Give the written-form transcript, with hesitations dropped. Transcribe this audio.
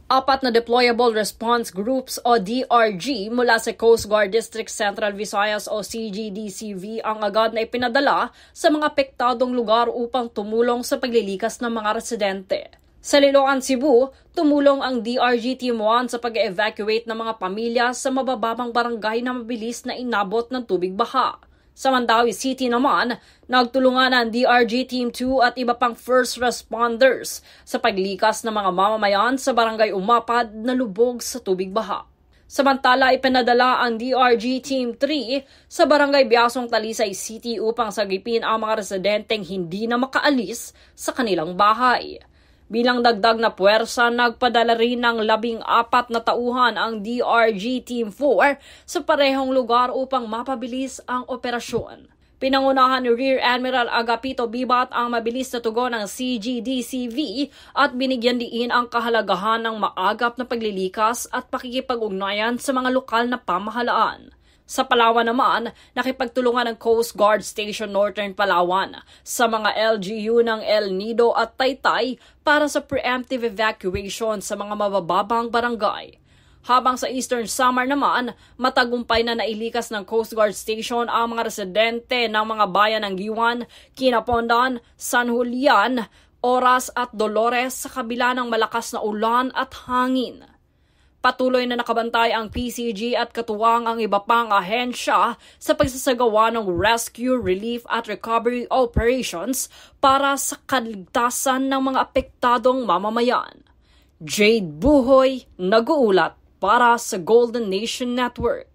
Apat na Deployable Response Groups o DRG mula sa Coast Guard District Central Visayas o CGDCV ang agad na ipinadala sa mga apektadong lugar upang tumulong sa paglilikas ng mga residente. Sa Liloan, Cebu, tumulong ang DRG Team 1 sa pag-evacuate ng mga pamilya sa mabababang barangay na mabilis na inabot ng tubig baha. Sa Mandaue City naman, nagtulungan ang DRG Team 2 at iba pang first responders sa paglikas ng mga mamamayan sa barangay Umapad na lubog sa tubig baha. Samantala, ipinadala ang DRG Team 3 sa barangay Biasong, Talisay City upang sagipin ang mga residenteng hindi na makaalis sa kanilang bahay. Bilang dagdag na puwersa, nagpadala rin ng 14 na tauhan ang DRG Team 4 sa parehong lugar upang mapabilis ang operasyon. Pinangunahan ni Rear Admiral Agapito Bibat ang mabilis na tugon ng CGDCV at binigyan diin ang kahalagahan ng maagap na paglilikas at pakikipag-ugnayan sa mga lokal na pamahalaan. Sa Palawan naman, nakipagtulungan ng Coast Guard Station Northern Palawan sa mga LGU ng El Nido at Taytay para sa preemptive evacuation sa mga mabababang barangay. Habang sa Eastern Samar naman, matagumpay na nailikas ng Coast Guard Station ang mga residente ng mga bayan ng Giwan, Kinapondan, San Julian, Oras at Dolores sa kabila ng malakas na ulan at hangin. Patuloy na nakabantay ang PCG at katuwang ang iba pang ahensya sa pagsasagawa ng rescue, relief at recovery operations para sa kaligtasan ng mga apektadong mamamayan. Jade Buhoy, nag-uulat para sa Golden Nation Network.